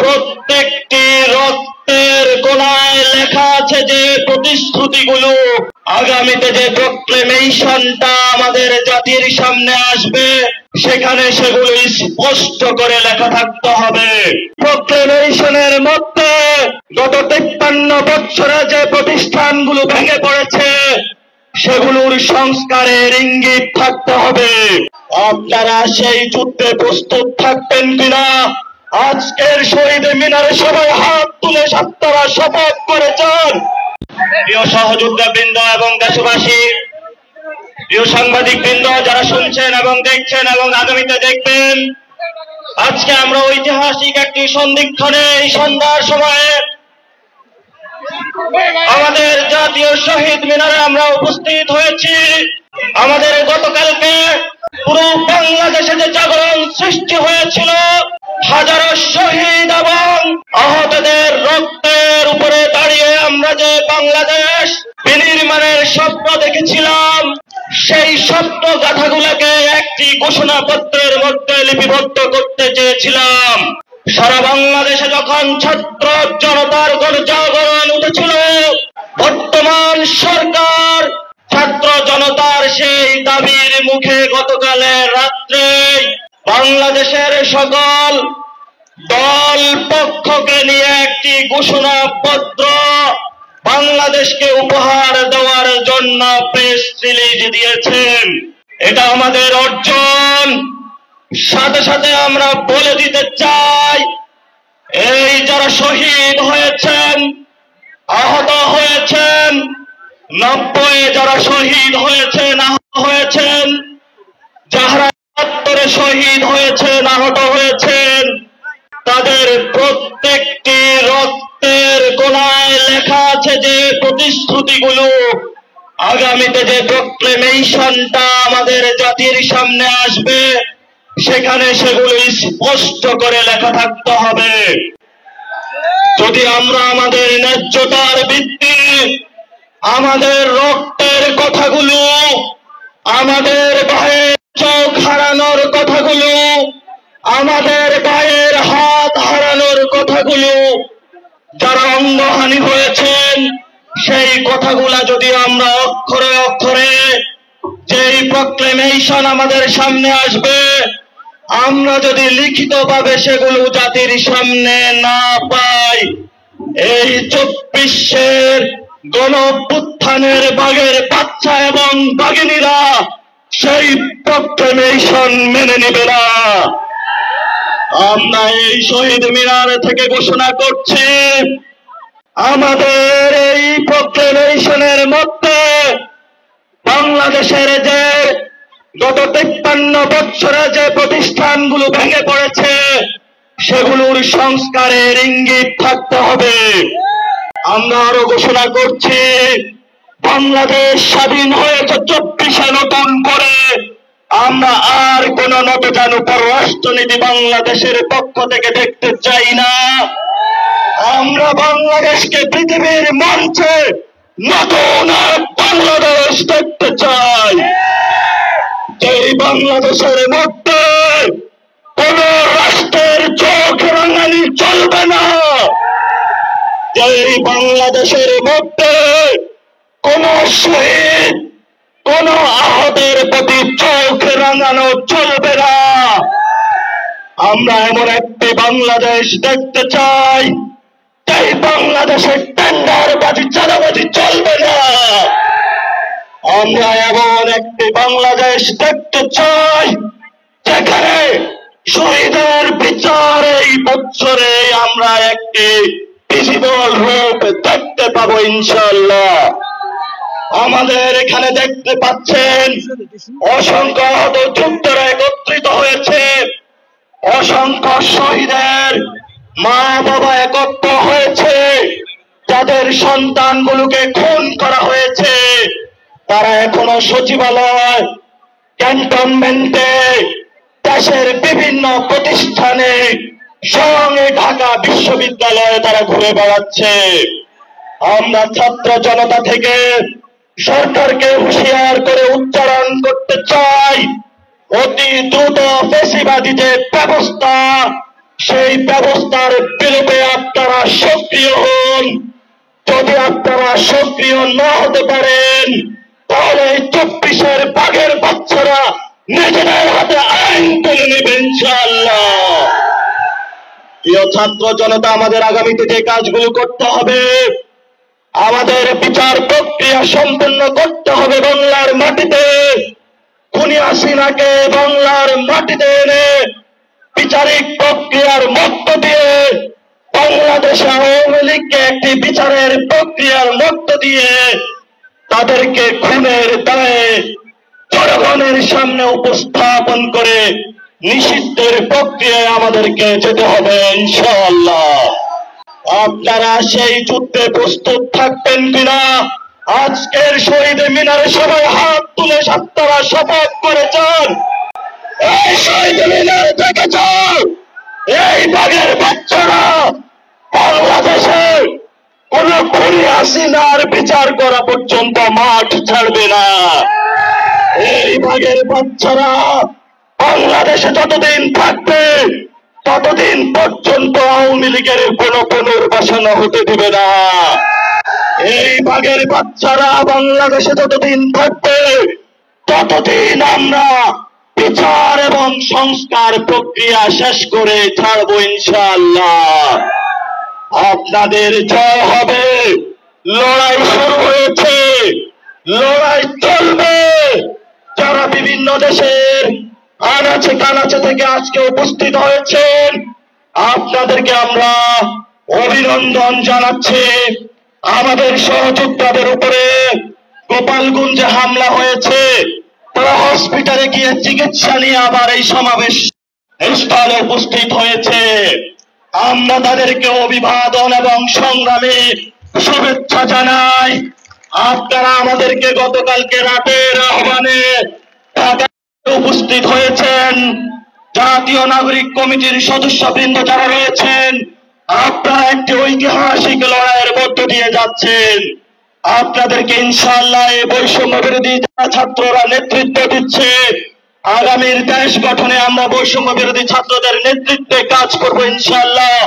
প্রত্যেকটি রক্তের কোণায় লেখা আছে যে প্রতিশ্রুতিগুলো আগামীতে যে প্রক্লেমেশনটা আমাদের জাতির সামনে আসবে সেখানে সেগুলো স্পষ্ট করে লেখা থাকতে হবে। প্রক্লেমেশনের মধ্যে গত 53 বছরে যে প্রতিষ্ঠানগুলো ভেঙে পড়েছে সেগুলোর সংস্কারের ইঙ্গিত থাকতে হবে। আপনারা সেই যুদ্ধে প্রস্তুত থাকবেন কিনা আজকের শহীদ মিনারে সবাই হাত তুলে আপনারা শপথ করেছেন। প্রিয় সহযোদ্ধাবৃন্দ এবং দেশবাসী, প্রিয় সাংবাদিক বৃন্দ যারা শুনছেন এবং দেখছেন এবং আগামীতে দেখবেন, আজকে আমরা ঐতিহাসিক একটি সন্ধিক্ষণে এই সন্ধ্যার সময়ে আমাদের জাতীয় শহীদ মিনারে আমরা উপস্থিত হয়েছি। আমাদের গতকালকে পুরো বাংলাদেশে যে জাগরণ সৃষ্টি হয়েছিল, হাজারো শহীদ এবং আহতদের রক্তের উপরে দাঁড়িয়ে আমরা যে বাংলাদেশ বিনির্মাণের স্বপ্ন দেখেছিলাম, সেই স্বপ্ন গাথাগুলোকে একটি ঘোষণাপত্রের মধ্যে লিপিবদ্ধ করতে চেয়েছিলাম। সারা বাংলাদেশে যখন ছাত্র জনতার গণজাগরণ উঠেছিল, বর্তমান সরকার ছাত্র জনতার সেই দাবির মুখে গতকালের রাত্রে বাংলাদেশের সকল দল পক্ষকে নিয়ে একটি ঘোষণাপত্র বাংলাদেশকে উপহার দেওয়ার জন্য প্রেস রিলিজ দিয়েছেন। এটা আমাদের অর্জন। সাথে সাথে আমরা বলে দিতে চাই, এই যারা শহীদ হয়েছেন, আহত হয়েছেন, 90 যারা শহীদ হয়েছেন, আহত হয়েছেন, যারা ৭৭ শহীদ হয়েছেন, আহত হয়েছেন, তাদের প্রত্যেকটি রক্তের কোণায় লেখা আছে যে প্রতিশ্রুতিগুলো আগামীতে যে প্রক্লেমেশনটা আমাদের জাতির সামনে আসবে সেখানে সেগুলো স্পষ্ট করে লেখা থাকতে হবে। যদি আমরা আমাদের ন্যায্যতার ভিত্তি, আমাদের রক্তের কথাগুলো, আমাদের ভাইয়ের চোখ হারানোর কথাগুলো, আমাদের ভাইয়ের হাত হারানোর কথাগুলো, যারা অঙ্গহানি হয়েছেন সেই কথাগুলা যদি আমরা অক্ষরে অক্ষরে যেই প্রক্লেমেশন আমাদের সামনে আসবে আমরা যদি লিখিতভাবে সেগুলো জাতির সামনে না পাই, এই 24-এর গণঅভ্যুত্থানের বাঘের বাচ্চা এবং বাঘিনীরা সেই প্রক্লেমেশন মেনে নেবে না। আমরা এই শহীদ মিনার থেকে ঘোষণা করছি, আমাদের এই প্রক্লেমেশনের মধ্যে বাংলাদেশের যে গত 53 বছরে যে প্রতিষ্ঠানগুলো ভেঙে পড়েছে সেগুলোর সংস্কারের ইঙ্গিত থাকতে হবে। আমরা আরো ঘোষণা করছি, বাংলাদেশ স্বাধীন হয়েছে 24-এ নতুন করে, আমরা আর কোন নতজানু পররাষ্ট্রনীতি বাংলাদেশের পক্ষ থেকে দেখতে চাই না। আমরা বাংলাদেশকে পৃথিবীর মঞ্চে নতুন আর বাংলাদেশ দেখতে চাই, যেই বাংলাদেশের মধ্যে কোন রাষ্ট্রের চোখ রাঙানি চলবে না, যেই বাংলাদেশের মধ্যে কোন শহীদ, কোন আহতের প্রতি চোখ রাঙানো চলবে না। আমরা এমন একটি বাংলাদেশ দেখতে চাই, এই বাংলাদেশের টেন্ডারবাজি চাঁদাবাজি চলবে না। আমরা এমন একটি বাংলাদেশ দেখতে চাই যেখানে শহীদের বিচার এই বছরে আমরা একটি ভিজিবল রূপ দেখতে পাবো ইনশাআল্লাহ। আমাদের এখানে দেখতে পাচ্ছেন অসংখ্য আহত যোদ্ধারা একত্রিত হয়েছে, অসংখ্য শহীদের মা বাবা একত্র হয়েছে, যাদের সন্তানগুলোকে খুন করা হয়েছে তারা এখনো সচিবালয়, ক্যান্টনমেন্টে, দেশের বিভিন্ন প্রতিষ্ঠানে, সঙ্গে ঢাকা বিশ্ববিদ্যালয়ে তারা ঘুরে বেড়াচ্ছে। আমরা ছাত্র জনতা থেকে সরকারকে হুঁশিয়ার করে উচ্চারণ করতে চাই, অতি দ্রুত ফ্যাসিবাদী যে ব্যবস্থা সেই ব্যবস্থার বিরুদ্ধে আপনারা সক্রিয় হন। যদি আপনারা সক্রিয় না হতে পারেন তাহলে 24-এর বাঘের বাচ্চারা নিজেদের হাতে আইন তুলে নেবে ইনশাআল্লাহ। প্রিয় ছাত্র জনতা, আমাদের আগামীতে যে কাজগুলো করতে হবে, আমাদের বিচার প্রক্রিয়া সম্পন্ন করতে হবে বাংলার মাটিতে। খুনি হাসিনাকে বাংলার মাটিতে এনে বিচারিক প্রক্রিয়ার মধ্য দিয়ে বাংলাদেশে আওয়ামী লীগকে একটি বিচারের প্রক্রিয়ার মধ্য দিয়ে তাদেরকে খুনের দায়ে জনগণের সামনে উপস্থাপন করে নিষিদ্ধের প্রক্রিয়ায় আমাদেরকে যেতে হবে ইনশাআল্লাহ। আপনারা সেই যুদ্ধে প্রস্তুত থাকবেন কিনা? আজকের শহীদ মিনারে সবাই হাত তুলে আপনারা শপথ করেছেন, এই শহীদ মিনার থেকে যাও, এই বাঘের বাচ্চারা বাংলাদেশে কোন খুনি হাসিনার বিচার করা পর্যন্ত মাঠ ছাড়বে না। এই বাঘের বাচ্চারা বাংলাদেশে যতদিন থাকবে ততদিন পর্যন্ত আওয়ামী লীগের কোন পুনর্বাসন হতে দিবে না। এই বাঘের বাচ্চারা বাংলাদেশে যতদিন থাকবে ততদিন আমরা বিচার এবং সংস্কার প্রক্রিয়া শেষ করে ছাড়বো ইনশাআল্লাহ। আপনাদের জয় হবে। লড়াই শুরু হয়েছে, লড়াই চলবে। যারা বিভিন্ন দেশের আনাচে কানাচে থেকে আজকে উপস্থিত হয়েছেন আপনাদেরকে আমরা অভিনন্দন জানাচ্ছি। আমাদের সহযোদ্ধাদের উপরে গোপালগঞ্জে হামলা হয়েছে, তারা হসপিটালে গিয়ে চিকিৎসা নিয়ে আবার এই সমাবেশ স্থলে উপস্থিত হয়েছে। আমরা তাদেরকে অভিবাদন এবং সংগ্রামে শুভেচ্ছা জানাই। আপনারা আমাদেরকে গতকালকে রাতের আহ্বানে উপস্থিত হয়েছেন। জাতীয় নাগরিক কমিটির সদস্যবৃন্দ যারা রয়েছেন, আপনারা একটি ঐতিহাসিক লড়াইয়ের মধ্য দিয়ে যাচ্ছেন। আপনাদেরকে ইনশাআল্লাহ এই বৈষম্য বিরোধী ছাত্ররা নেতৃত্ব দিচ্ছে। আগামীর দেশ গঠনে আমরা বৈষম্য বিরোধী ছাত্রদের নেতৃত্বে কাজ করবো ইনশাআল্লাহ।